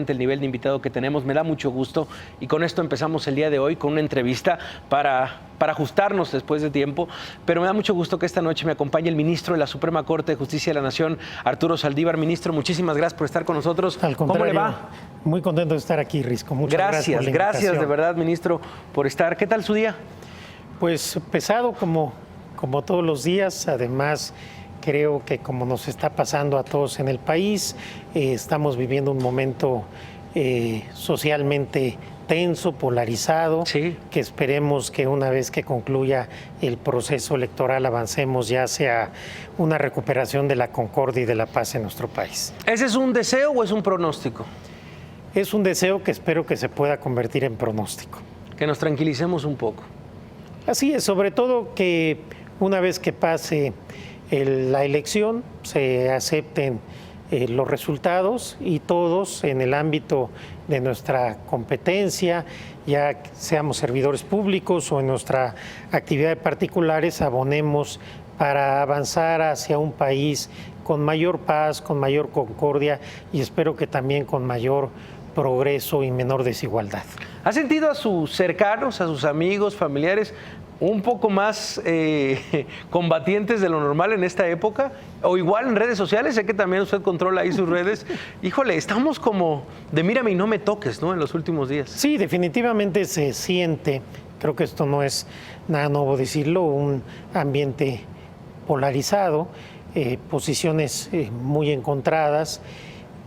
El nivel de invitado que tenemos, me da mucho gusto y con esto empezamos el día de hoy con una entrevista para ajustarnos después de tiempo, pero me da mucho gusto que esta noche me acompañe el ministro de la Suprema Corte de Justicia de la Nación, Arturo Saldívar. Ministro, muchísimas gracias por estar con nosotros. Al contrario, ¿Cómo le va? Muy contento de estar aquí, Risco. Muchas gracias por la invitación. Gracias de verdad, ministro, por estar. ¿Qué tal su día? Pues pesado como todos los días, además creo que como nos está pasando a todos en el país, estamos viviendo un momento socialmente tenso, polarizado, sí, que esperemos que una vez que concluya el proceso electoral avancemos ya hacia una recuperación de la concordia y de la paz en nuestro país. ¿Ese es un deseo o es un pronóstico? Es un deseo que espero que se pueda convertir en pronóstico. Que nos tranquilicemos un poco. Así es, sobre todo que una vez que pase la elección se acepten los resultados y todos en el ámbito de nuestra competencia, ya seamos servidores públicos o en nuestra actividad de particulares, abonemos para avanzar hacia un país con mayor paz, con mayor concordia y espero que también con mayor progreso y menor desigualdad. ¿Ha sentido a sus cercanos, a sus amigos, familiares, un poco más combatientes de lo normal en esta época? O igual en redes sociales, sé que también usted controla ahí sus redes. Híjole, estamos como de mírame y no me toques, ¿no? En los últimos días. Sí, definitivamente se siente, creo que esto no es nada nuevo decirlo, un ambiente polarizado, posiciones muy encontradas,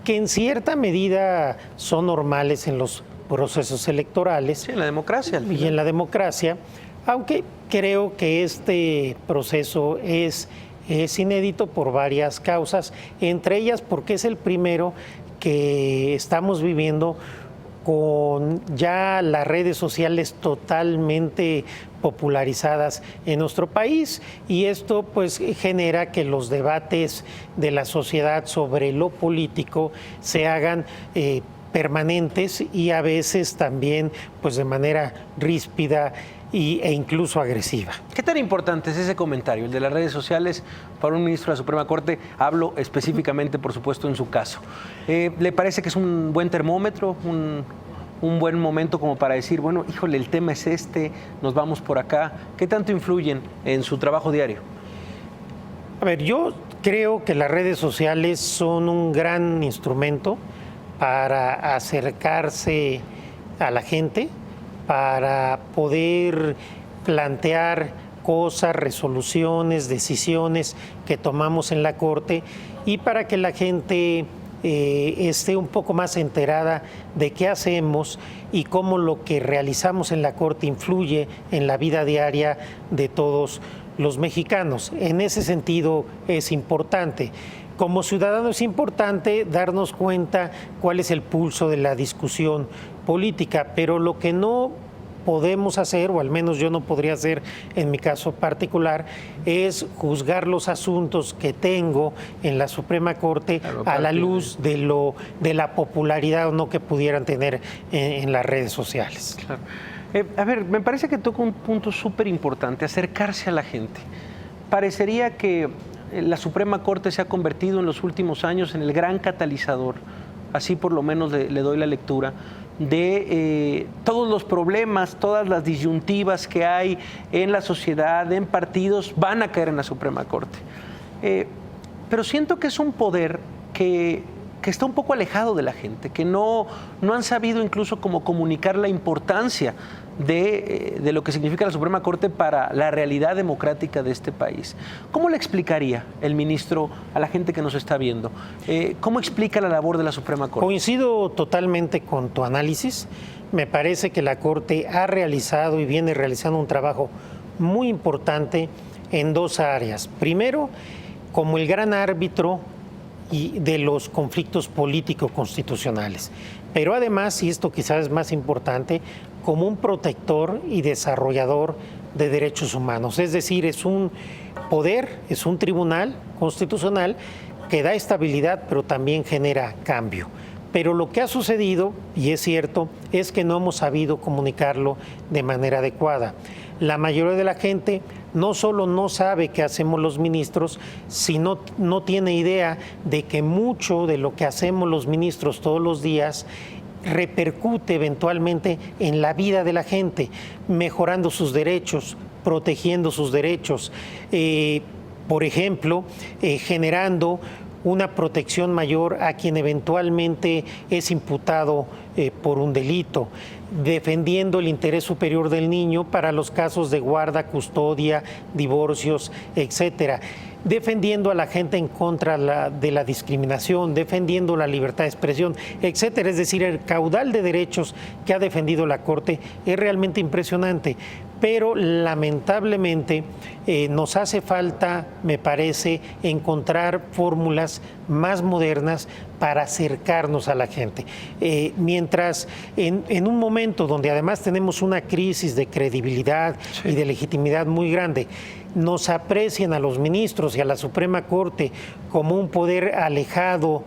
que en cierta medida son normales en los procesos electorales. Sí, en la democracia. Y en la democracia, aunque creo que este proceso es inédito por varias causas, entre ellas porque es el primero que estamos viviendo con ya las redes sociales totalmente popularizadas en nuestro país y esto pues genera que los debates de la sociedad sobre lo político se hagan permanentes y a veces también pues de manera ríspida e incluso agresiva. ¿Qué tan importante es ese comentario, el de las redes sociales, para un ministro de la Suprema Corte? Hablo específicamente, por supuesto, en su caso. ¿Le parece que es un buen termómetro, un buen momento como para decir, bueno, híjole, el tema es este, nos vamos por acá? ¿Qué tanto influyen en su trabajo diario? A ver, yo creo que las redes sociales son un gran instrumento para acercarse a la gente, para poder plantear cosas, resoluciones, decisiones que tomamos en la Corte y para que la gente esté un poco más enterada de qué hacemos y cómo lo que realizamos en la Corte influye en la vida diaria de todos los mexicanos. En ese sentido es importante. Como ciudadano es importante darnos cuenta cuál es el pulso de la discusión política, pero lo que no podemos hacer, o al menos yo no podría hacer en mi caso particular, es juzgar los asuntos que tengo en la Suprema Corte a la luz de la popularidad o no que pudieran tener en las redes sociales. Claro. A ver, me parece que toca un punto súper importante, acercarse a la gente. Parecería que la Suprema Corte se ha convertido en los últimos años en el gran catalizador, así por lo menos le doy la lectura, de todos los problemas, todas las disyuntivas que hay en la sociedad, en partidos, van a caer en la Suprema Corte. Pero siento que es un poder que está un poco alejado de la gente, que no han sabido incluso cómo comunicar la importancia de lo que significa la Suprema Corte para la realidad democrática de este país. ¿Cómo le explicaría el ministro a la gente que nos está viendo? ¿Cómo explica la labor de la Suprema Corte? Coincido totalmente con tu análisis. Me parece que la Corte ha realizado y viene realizando un trabajo muy importante en dos áreas. Primero, como el gran árbitro de los conflictos político-constitucionales. Pero además, y esto quizás es más importante, como un protector y desarrollador de derechos humanos. Es decir, es un poder, es un tribunal constitucional que da estabilidad, pero también genera cambio. Pero lo que ha sucedido, y es cierto, es que no hemos sabido comunicarlo de manera adecuada. La mayoría de la gente no solo no sabe qué hacemos los ministros, sino no tiene idea de que mucho de lo que hacemos los ministros todos los días repercute eventualmente en la vida de la gente, mejorando sus derechos, protegiendo sus derechos, por ejemplo, generando una protección mayor a quien eventualmente es imputado por un delito, defendiendo el interés superior del niño para los casos de guarda, custodia, divorcios, etcétera, defendiendo a la gente en contra de la discriminación, defendiendo la libertad de expresión, etcétera. Es decir, el caudal de derechos que ha defendido la Corte es realmente impresionante. Pero lamentablemente nos hace falta, me parece, encontrar fórmulas más modernas para acercarnos a la gente. Mientras en un momento donde además tenemos una crisis de credibilidad y de legitimidad muy grande, nos aprecian a los ministros y a la Suprema Corte como un poder alejado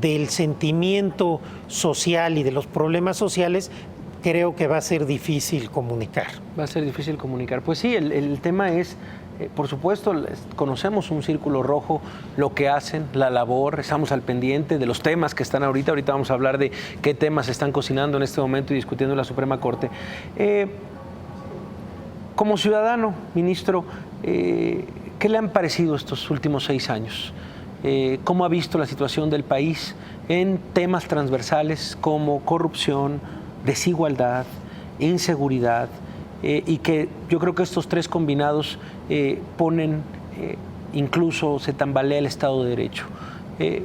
del sentimiento social y de los problemas sociales, creo que va a ser difícil comunicar. Va a ser difícil comunicar. Pues sí, el tema es, por supuesto, conocemos un círculo rojo, lo que hacen, la labor, estamos al pendiente de los temas que están ahorita. Ahorita vamos a hablar de qué temas se están cocinando en este momento y discutiendo en la Suprema Corte. Como ciudadano, ministro, ¿qué le han parecido estos últimos 6 años? ¿Cómo ha visto la situación del país en temas transversales como corrupción, desigualdad, inseguridad, y que yo creo que estos tres combinados ponen, incluso se tambalea el Estado de Derecho?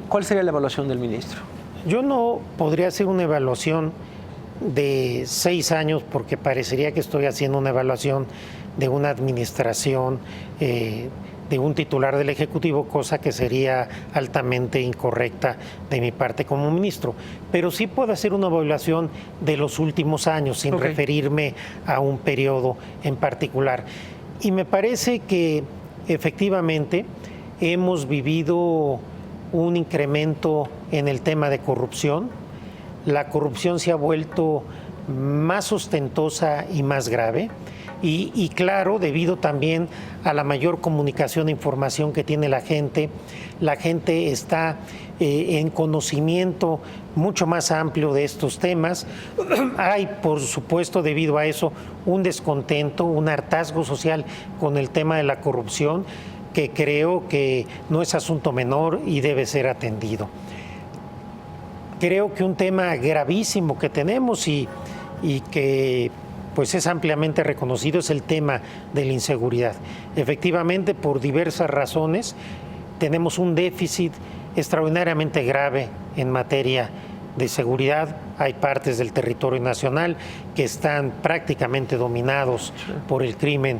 ¿Cuál sería la evaluación del ministro? Yo no podría hacer una evaluación de 6 años porque parecería que estoy haciendo una evaluación de una administración, de un titular del Ejecutivo, cosa que sería altamente incorrecta de mi parte como ministro. Pero sí puedo hacer una evaluación de los últimos años sin referirme a un periodo en particular. Y me parece que efectivamente hemos vivido un incremento en el tema de corrupción. La corrupción se ha vuelto más ostentosa y más grave. Y claro, debido también a la mayor comunicación e información que tiene la gente está en conocimiento mucho más amplio de estos temas. Hay, por supuesto, debido a eso, un descontento, un hartazgo social con el tema de la corrupción, que creo que no es asunto menor y debe ser atendido. Creo que un tema gravísimo que tenemos y que pues es ampliamente reconocido es el tema de la inseguridad. Efectivamente, por diversas razones, tenemos un déficit extraordinariamente grave en materia de seguridad. Hay partes del territorio nacional que están prácticamente dominados por el crimen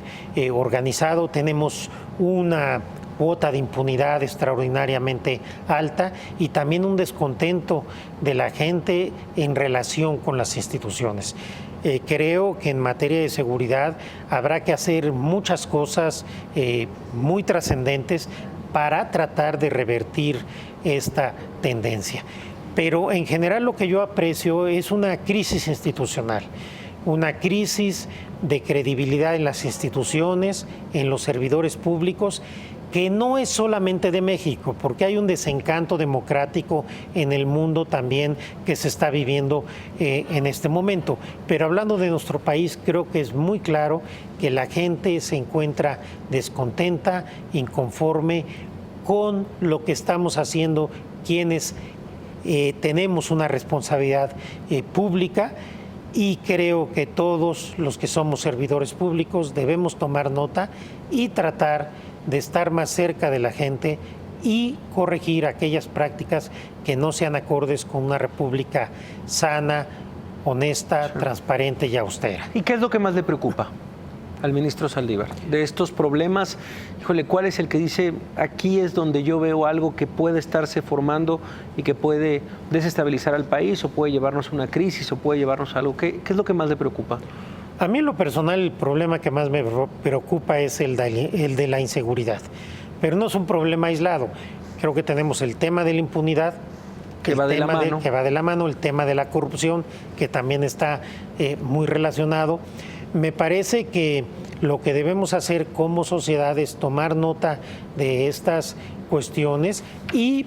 organizado. Tenemos una cuota de impunidad extraordinariamente alta y también un descontento de la gente en relación con las instituciones. Creo que en materia de seguridad habrá que hacer muchas cosas muy trascendentes para tratar de revertir esta tendencia. Pero en general lo que yo aprecio es una crisis institucional, una crisis de credibilidad en las instituciones, en los servidores públicos, que no es solamente de México, porque hay un desencanto democrático en el mundo también que se está viviendo en este momento. Pero hablando de nuestro país, creo que es muy claro que la gente se encuentra descontenta, inconforme con lo que estamos haciendo quienes tenemos una responsabilidad pública. Y creo que todos los que somos servidores públicos debemos tomar nota y tratar de estar más cerca de la gente y corregir aquellas prácticas que no sean acordes con una república sana, honesta, transparente y austera. ¿Y qué es lo que más le preocupa al ministro Saldívar de estos problemas? Híjole, ¿cuál es el que dice, aquí es donde yo veo algo que puede estarse formando y que puede desestabilizar al país o puede llevarnos a una crisis o puede llevarnos a algo? ¿Qué es lo que más le preocupa? A mí en lo personal el problema que más me preocupa es el de la inseguridad, pero no es un problema aislado. Creo que tenemos el tema de la impunidad, que va de la mano, el tema de la corrupción, que también está muy relacionado, Me parece que lo que debemos hacer como sociedad es tomar nota de estas cuestiones y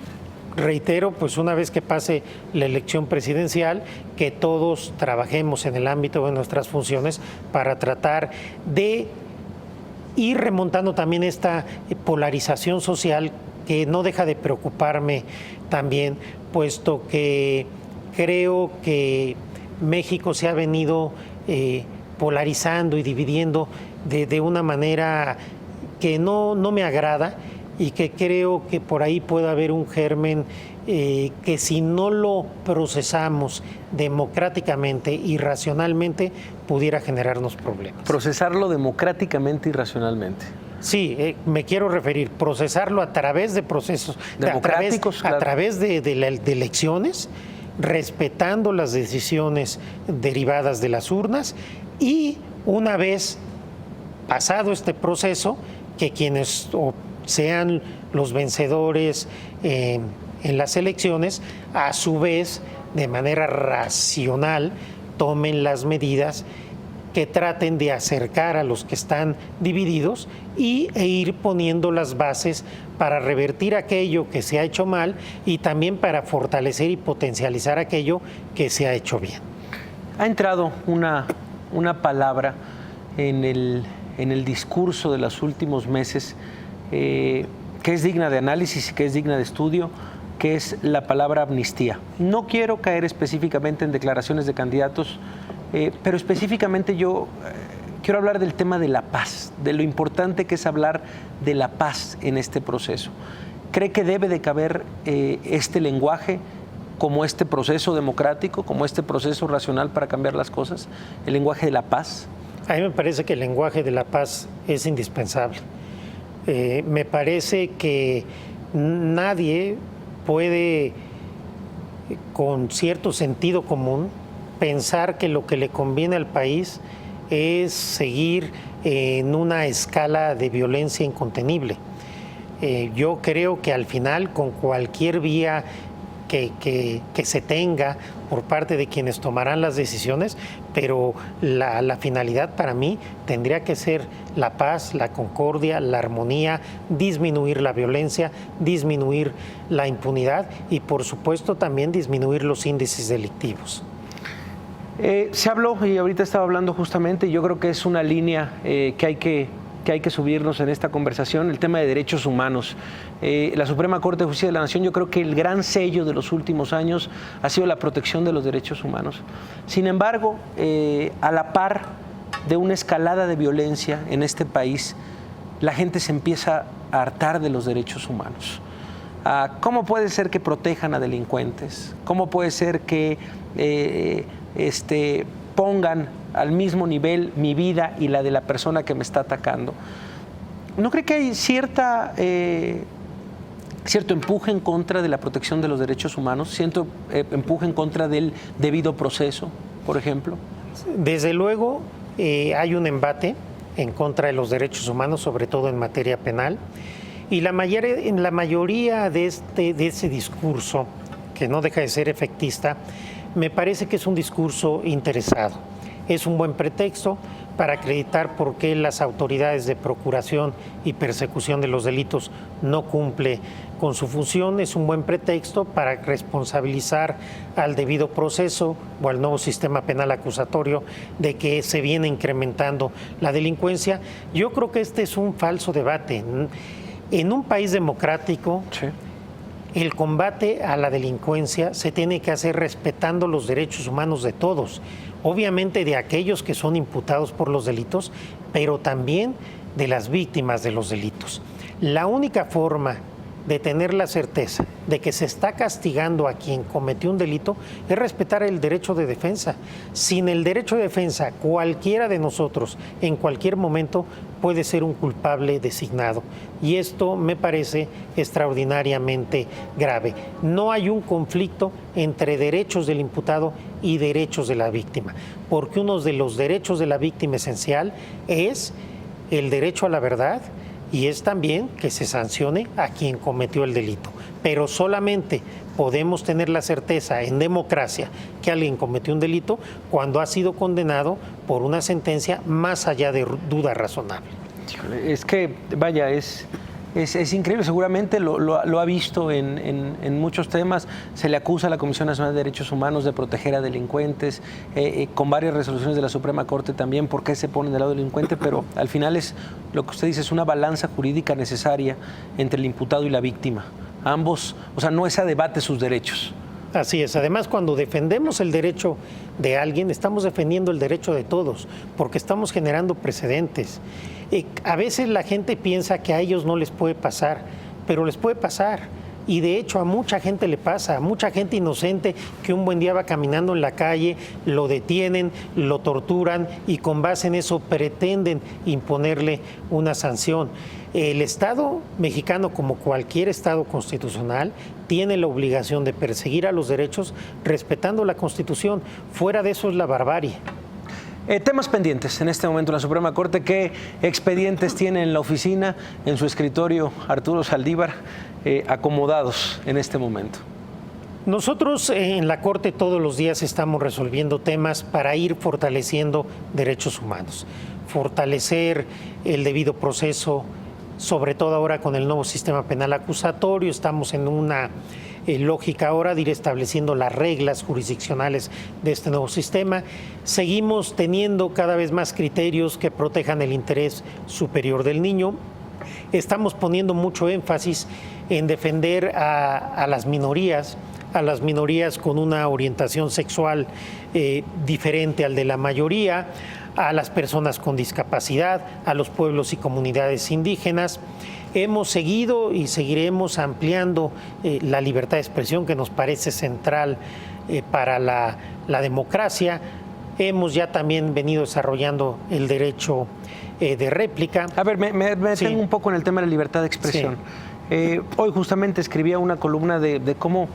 reitero, pues una vez que pase la elección presidencial, que todos trabajemos en el ámbito de nuestras funciones para tratar de ir remontando también esta polarización social que no deja de preocuparme también, puesto que creo que México se ha venido polarizando y dividiendo de una manera que no me agrada y que creo que por ahí puede haber un germen que si no lo procesamos democráticamente y racionalmente pudiera generarnos problemas. Procesarlo democráticamente y racionalmente. Sí, me quiero referir, procesarlo a través de procesos democráticos, a través de elecciones, respetando las decisiones derivadas de las urnas y una vez pasado este proceso, que quienes sean los vencedores en las elecciones, a su vez, de manera racional, tomen las medidas que traten de acercar a los que están divididos e ir poniendo las bases para revertir aquello que se ha hecho mal y también para fortalecer y potencializar aquello que se ha hecho bien. Ha entrado una palabra en el discurso de los últimos meses que es digna de análisis y que es digna de estudio, que es la palabra amnistía. No quiero caer específicamente en declaraciones de candidatos, pero específicamente yo quiero hablar del tema de la paz, de lo importante que es hablar de la paz en este proceso. ¿Cree que debe de caber este lenguaje como este proceso democrático, como este proceso racional para cambiar las cosas, el lenguaje de la paz? A mí me parece que el lenguaje de la paz es indispensable. Me parece que nadie puede, con cierto sentido común, pensar que lo que le conviene al país es seguir en una escala de violencia incontenible. Yo creo que al final, con cualquier vía que se tenga por parte de quienes tomarán las decisiones, pero la finalidad para mí tendría que ser la paz, la concordia, la armonía, disminuir la violencia, disminuir la impunidad y por supuesto también disminuir los índices delictivos. Se habló, y ahorita estaba hablando justamente, yo creo que es una línea que hay que subirnos en esta conversación, el tema de derechos humanos. La Suprema Corte de Justicia de la Nación, yo creo que el gran sello de los últimos años ha sido la protección de los derechos humanos. Sin embargo, a la par de una escalada de violencia en este país, la gente se empieza a hartar de los derechos humanos. ¿Cómo puede ser que protejan a delincuentes? ¿Cómo puede ser que pongan al mismo nivel mi vida y la de la persona que me está atacando? ¿No cree que hay cierto empuje en contra de la protección de los derechos humanos? ¿Cierto empuje en contra del debido proceso, por ejemplo? Desde luego hay un embate en contra de los derechos humanos, sobre todo en materia penal, y en la mayoría de ese discurso, que no deja de ser efectista, me parece que es un discurso interesado. Es un buen pretexto para acreditar por qué las autoridades de procuración y persecución de los delitos no cumple con su función. Es un buen pretexto para responsabilizar al debido proceso o al nuevo sistema penal acusatorio de que se viene incrementando la delincuencia. Yo creo que este es un falso debate. En un país democrático, sí, el combate a la delincuencia se tiene que hacer respetando los derechos humanos de todos, obviamente de aquellos que son imputados por los delitos, pero también de las víctimas de los delitos. La única forma de tener la certeza de que se está castigando a quien cometió un delito es respetar el derecho de defensa. Sin el derecho de defensa, cualquiera de nosotros en cualquier momento puede ser un culpable designado. Y esto me parece extraordinariamente grave. No hay un conflicto entre derechos del imputado y derechos de la víctima, porque uno de los derechos de la víctima esencial es el derecho a la verdad, y es también que se sancione a quien cometió el delito. pero solamente podemos tener la certeza en democracia que alguien cometió un delito cuando ha sido condenado por una sentencia más allá de duda razonable. Es que, vaya, es increíble, seguramente lo ha visto en muchos temas. Se le acusa a la Comisión Nacional de Derechos Humanos de proteger a delincuentes, con varias resoluciones de la Suprema Corte también, por qué se ponen del lado del delincuente, pero al final es lo que usted dice, es una balanza jurídica necesaria entre el imputado y la víctima. Ambos, o sea, no es a debate sus derechos. Así es. Además, cuando defendemos el derecho de alguien, estamos defendiendo el derecho de todos, porque estamos generando precedentes. A veces la gente piensa que a ellos no les puede pasar, pero les puede pasar. Y de hecho a mucha gente le pasa, a mucha gente inocente que un buen día va caminando en la calle, lo detienen, lo torturan y con base en eso pretenden imponerle una sanción. El Estado mexicano, como cualquier Estado constitucional, tiene la obligación de perseguir a los derechos respetando la Constitución. Fuera de eso es la barbarie. Temas pendientes en este momento en la Suprema Corte. ¿Qué expedientes tiene en la oficina, en su escritorio, Arturo Saldívar, acomodados en este momento? Nosotros en la Corte todos los días estamos resolviendo temas para ir fortaleciendo derechos humanos, fortalecer el debido proceso, sobre todo ahora con el nuevo sistema penal acusatorio. Estamos en una lógica ahora de ir estableciendo las reglas jurisdiccionales de este nuevo sistema. Seguimos teniendo cada vez más criterios que protejan el interés superior del niño. Estamos poniendo mucho énfasis en defender a las minorías con una orientación sexual diferente al de la mayoría, a las personas con discapacidad, a los pueblos y comunidades indígenas. Hemos seguido y seguiremos ampliando la libertad de expresión, que nos parece central para la democracia. Hemos ya también venido desarrollando el derecho de réplica. A ver, me detengo un poco en el tema de la libertad de expresión. Sí. Hoy justamente escribía una columna de cómo,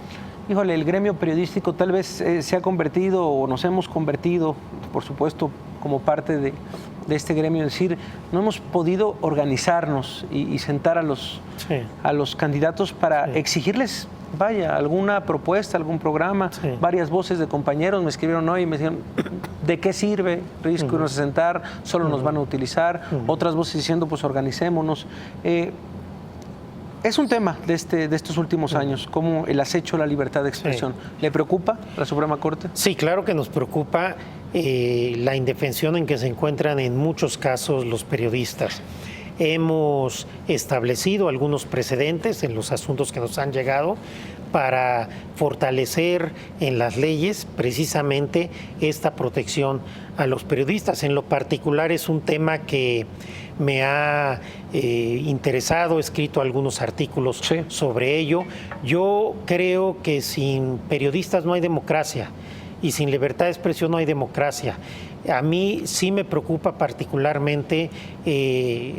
híjole, el gremio periodístico tal vez se ha convertido, o nos hemos convertido, por supuesto, como parte de este gremio, es decir, no hemos podido organizarnos y sentar a los candidatos para exigirles, vaya, alguna propuesta, algún programa. Varias voces de compañeros me escribieron hoy y me decían, ¿de qué sirve? Risco irnos a sentar, solo nos van a utilizar. Otras voces diciendo, pues organicémonos. Es un tema de estos últimos años, como el acecho a la libertad de expresión. ¿Le preocupa la Suprema Corte? Sí, claro que nos preocupa la indefensión en que se encuentran en muchos casos los periodistas. Hemos establecido algunos precedentes en los asuntos que nos han llegado para fortalecer en las leyes precisamente esta protección a los periodistas. En lo particular es un tema que me ha interesado, he escrito algunos artículos sobre ello. Yo creo que sin periodistas no hay democracia y sin libertad de expresión no hay democracia. A mí sí me preocupa particularmente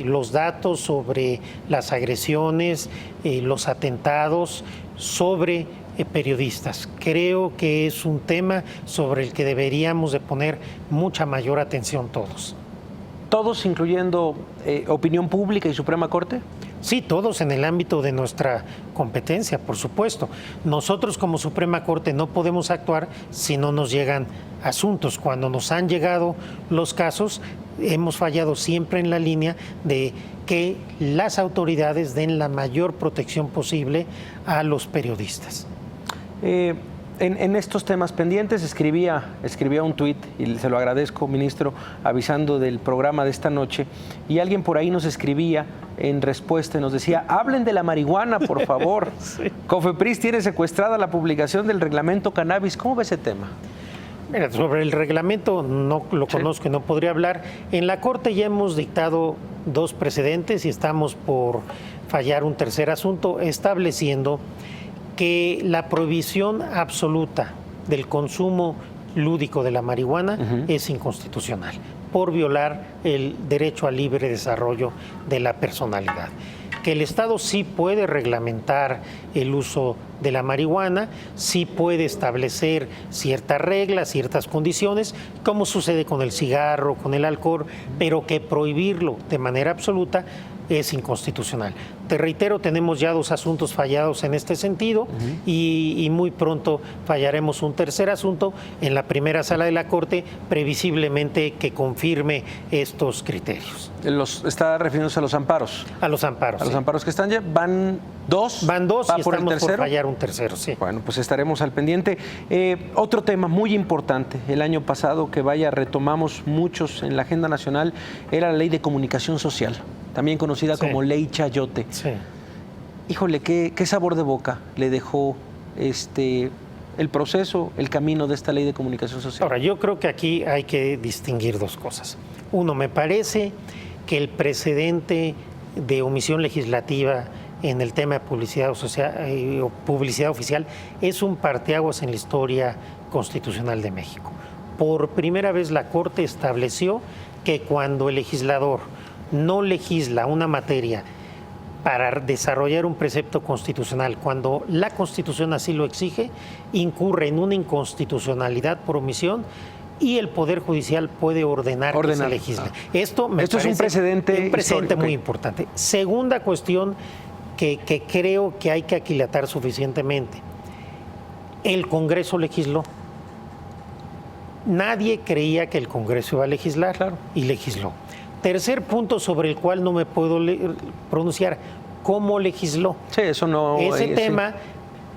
los datos sobre las agresiones, los atentados sobre periodistas. Creo que es un tema sobre el que deberíamos de poner mucha mayor atención todos. ¿Todos, incluyendo opinión pública y Suprema Corte? Sí, todos en el ámbito de nuestra competencia, por supuesto. Nosotros como Suprema Corte no podemos actuar si no nos llegan asuntos. Cuando nos han llegado los casos, hemos fallado siempre en la línea de que las autoridades den la mayor protección posible a los periodistas. En estos temas pendientes escribía un tuit, y se lo agradezco, ministro, avisando del programa de esta noche, y alguien por ahí nos escribía en respuesta y nos decía, hablen de la marihuana, por favor. COFEPRIS tiene secuestrada la publicación del reglamento cannabis. ¿Cómo ve ese tema? Mira, sobre el reglamento no lo conozco y no podría hablar. En la Corte ya hemos dictado 2 precedentes y estamos por fallar un tercer asunto estableciendo que la prohibición absoluta del consumo lúdico de la marihuana es inconstitucional por violar el derecho al libre desarrollo de la personalidad. Que el Estado sí puede reglamentar el uso de la marihuana, sí puede establecer ciertas reglas, ciertas condiciones, como sucede con el cigarro, con el alcohol, pero que prohibirlo de manera absoluta es inconstitucional. Te reitero, tenemos ya 2 asuntos fallados en este sentido y muy pronto fallaremos un tercer asunto en la primera sala de la Corte, previsiblemente que confirme estos criterios. ¿Está refiriéndose a los amparos? A los amparos. A los sí. amparos que están ya, ¿van 2? Van 2 ¿Va y por el estamos por tercero? fallar un tercero, sí. Bueno, pues estaremos al pendiente. Otro tema muy importante, el año pasado que retomamos muchos en la agenda nacional, era la Ley de Comunicación Social, también conocida como Ley Chayote. Sí. Híjole, qué sabor de boca le dejó el proceso, el camino de esta Ley de Comunicación Social. Ahora, yo creo que aquí hay que distinguir 2 cosas. Uno, me parece que el precedente de omisión legislativa en el tema de publicidad social, o publicidad oficial es un parteaguas en la historia constitucional de México. Por primera vez la Corte estableció que cuando el legislador no legisla una materia para desarrollar un precepto constitucional, cuando la Constitución así lo exige, incurre en una inconstitucionalidad por omisión y el Poder Judicial puede ordenar que se legisle. Esto es un precedente muy importante. Segunda cuestión que creo que hay que aquilatar suficientemente. El Congreso legisló. Nadie creía que el Congreso iba a legislar y legisló. Tercer punto sobre el cual no me puedo pronunciar, ¿cómo legisló? Sí, eso no... Ese tema,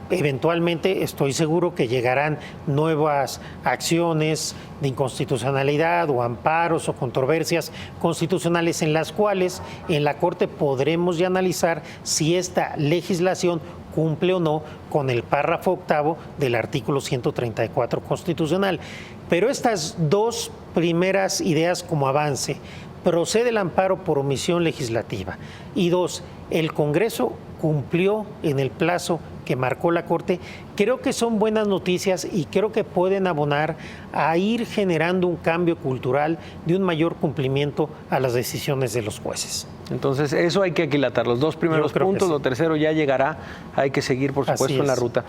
eventualmente estoy seguro que llegarán nuevas acciones de inconstitucionalidad o amparos o controversias constitucionales en las cuales en la Corte podremos ya analizar si esta legislación cumple o no con el párrafo 8º del artículo 134 constitucional. Pero estas 2 primeras ideas como avance, procede el amparo por omisión legislativa y 2, el Congreso cumplió en el plazo que marcó la Corte, creo que son buenas noticias y creo que pueden abonar a ir generando un cambio cultural de un mayor cumplimiento a las decisiones de los jueces. Entonces, eso hay que aquilatar, los 2 primeros puntos, lo tercero ya llegará, hay que seguir, por supuesto, en la ruta.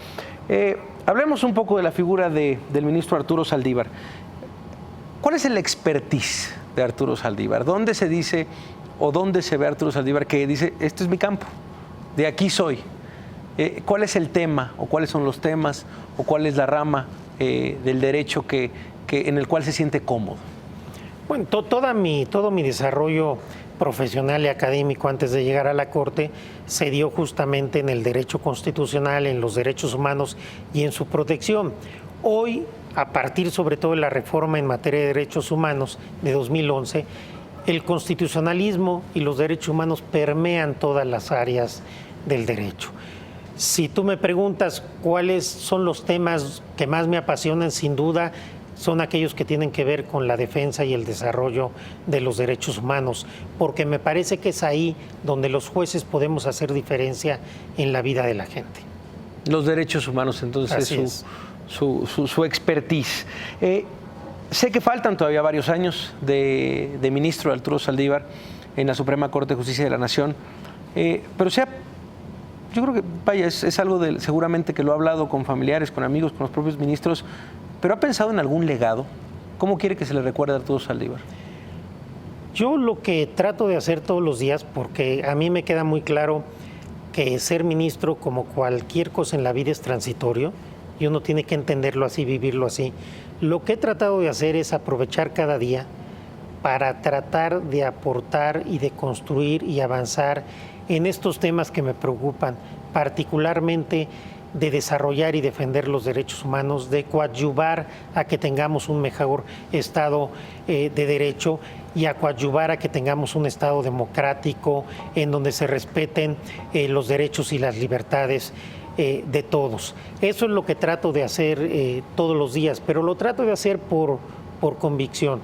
Hablemos un poco de la figura del ministro Arturo Saldívar. ¿Cuál es el expertise de Arturo Saldívar? ¿Dónde se dice o dónde se ve Arturo Saldívar que dice, este es mi campo, de aquí soy? ¿Cuál es el tema o cuáles son los temas o cuál es la rama del derecho en el cual se siente cómodo? Bueno, todo mi desarrollo profesional y académico antes de llegar a la Corte se dio justamente en el derecho constitucional, en los derechos humanos y en su protección. Hoy, a partir sobre todo de la reforma en materia de derechos humanos de 2011, el constitucionalismo y los derechos humanos permean todas las áreas del derecho. Si tú me preguntas cuáles son los temas que más me apasionan, sin duda son aquellos que tienen que ver con la defensa y el desarrollo de los derechos humanos, porque me parece que es ahí donde los jueces podemos hacer diferencia en la vida de la gente. Los derechos humanos, entonces, es su expertise. Sé que faltan todavía varios años de ministro Arturo Saldívar en la Suprema Corte de Justicia de la Nación, pero yo creo que, vaya, es algo seguramente que lo ha hablado con familiares, con amigos, con los propios ministros, pero ¿ha pensado en algún legado? ¿Cómo quiere que se le recuerde a Arturo Saldívar? Yo lo que trato de hacer todos los días, porque a mí me queda muy claro que ser ministro, como cualquier cosa en la vida, es transitorio y uno tiene que entenderlo así, vivirlo así. Lo que he tratado de hacer es aprovechar cada día para tratar de aportar y de construir y avanzar en estos temas que me preocupan, particularmente de desarrollar y defender los derechos humanos, de coadyuvar a que tengamos un mejor Estado de Derecho y a coadyuvar a que tengamos un Estado democrático en donde se respeten los derechos y las libertades de todos. Eso es lo que trato de hacer todos los días, pero lo trato de hacer por convicción.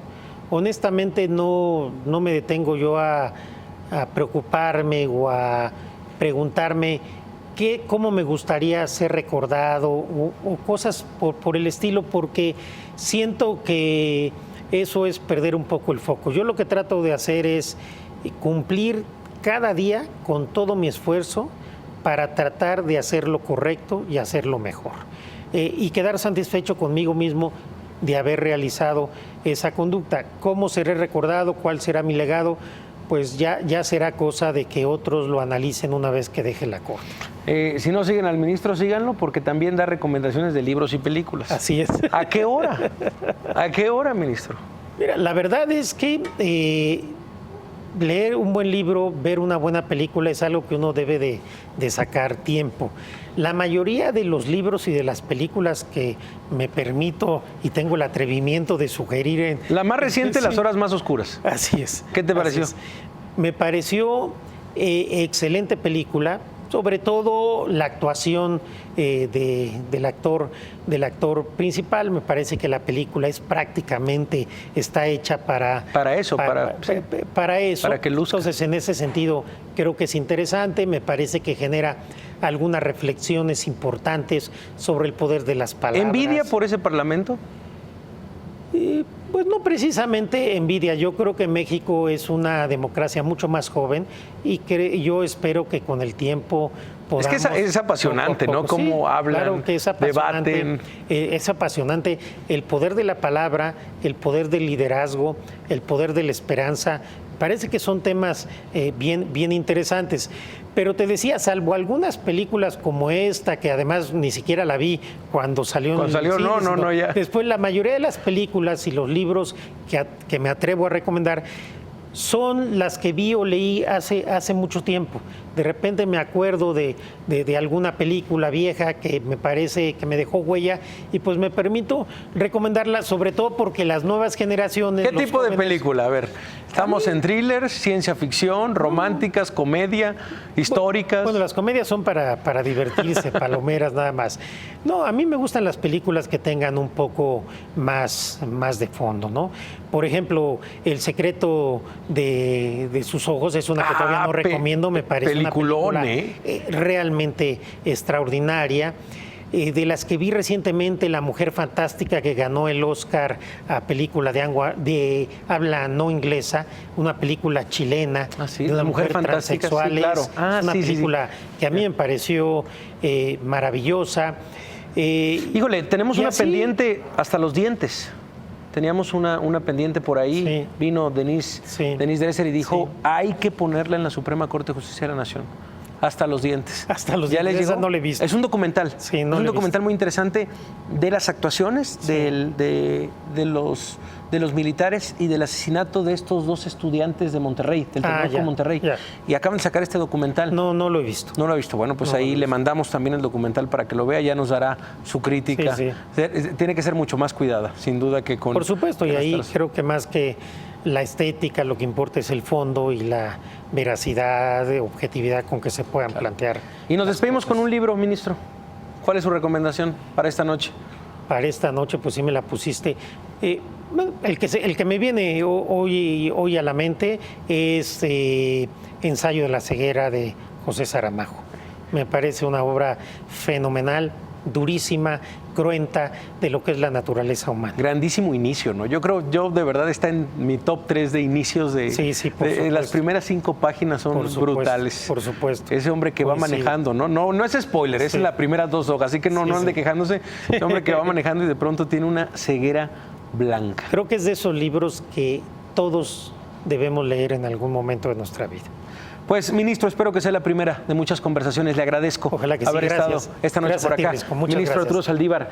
Honestamente no me detengo yo a preocuparme o a preguntarme cómo me gustaría ser recordado o cosas por el estilo, porque siento que eso es perder un poco el foco. Yo lo que trato de hacer es cumplir cada día con todo mi esfuerzo para tratar de hacer lo correcto y hacerlo mejor. Y quedar satisfecho conmigo mismo de haber realizado esa conducta. ¿Cómo seré recordado? ¿Cuál será mi legado? pues ya será cosa de que otros lo analicen una vez que deje la Corte. Si no siguen al ministro, síganlo, porque también da recomendaciones de libros y películas. Así es. ¿A qué hora? ¿A qué hora, ministro? Mira, la verdad es que leer un buen libro, ver una buena película es algo que uno debe de sacar tiempo. La mayoría de los libros y de las películas que me permito y tengo el atrevimiento de sugerir La más reciente, sí. Las horas más oscuras. Así es. ¿Qué te pareció? Me pareció excelente película, sobre todo la actuación del actor principal. Me parece que la película está hecha para eso. Para que luzca. Entonces, en ese sentido, creo que es interesante. Me parece que genera algunas reflexiones importantes sobre el poder de las palabras. ¿Envidia por ese Parlamento? Pues no precisamente envidia. Yo creo que México es una democracia mucho más joven y yo espero que con el tiempo podamos... Es que es apasionante, ¿no? Cómo hablan, claro que es apasionante, debaten. Es apasionante el poder de la palabra, el poder del liderazgo, el poder de la esperanza. Parece que son temas bien interesantes. Pero te decía, salvo algunas películas como esta, que además ni siquiera la vi cuando salió. No, ya. Después, la mayoría de las películas y los libros que me atrevo a recomendar son las que vi o leí hace mucho tiempo. De repente me acuerdo de alguna película vieja que me parece que me dejó huella y pues me permito recomendarla, sobre todo porque las nuevas generaciones... ¿Qué tipo de película? A ver, estamos en thrillers, ciencia ficción, románticas, comedia, históricas. Bueno, las comedias son para divertirse, palomeras nada más. No, a mí me gustan las películas que tengan un poco más de fondo, ¿no? Por ejemplo, El secreto de sus ojos es una que todavía no recomiendo, me parece una película realmente extraordinaria. De las que vi recientemente, La mujer fantástica, que ganó el Oscar a película de habla no inglesa, una película chilena, de una mujer fantástica, transexual, sí, claro. Es una película que a mí me pareció maravillosa. Híjole, tenemos una pendiente hasta los dientes. Teníamos una pendiente por ahí, sí. Vino Denise Dresser y dijo, hay que ponerla en la Suprema Corte de Justicia de la Nación. Hasta los dientes. Hasta los ¿Ya dientes. les llegó? No le he visto. Es un documental. Sí, es un documental muy interesante de las actuaciones de los militares y del asesinato de estos dos estudiantes de Monterrey, del Tecnológico de Monterrey. Ya. Y acaban de sacar este documental. No lo he visto. No lo he visto. Bueno, pues ahí le mandamos también el documental para que lo vea. Ya nos dará su crítica. Sí. Tiene que ser mucho más cuidada, sin duda, que con... Por supuesto, y ahí creo que más que la estética, lo que importa es el fondo y la veracidad, objetividad con que se puedan plantear. Y nos despedimos con un libro, ministro. ¿Cuál es su recomendación para esta noche? Para esta noche, pues sí me la pusiste. El que me viene hoy a la mente es Ensayo de la ceguera de José Saramago. Me parece una obra fenomenal, durísima, cruenta de lo que es la naturaleza humana. Grandísimo inicio, ¿no? Yo creo, de verdad está en mi top 3 de inicios de... Sí, por supuesto. Las primeras 5 páginas son brutales. Por supuesto. Ese hombre que va manejando, ¿no? No es spoiler, es en las primeras 2 hojas, así que no ande quejándose. Ese hombre que va manejando y de pronto tiene una ceguera blanca. Creo que es de esos libros que todos debemos leer en algún momento de nuestra vida. Pues, ministro, espero que sea la primera de muchas conversaciones. Le agradezco haber estado esta noche por acá. Muchas Ministro gracias. Arturo Saldívar.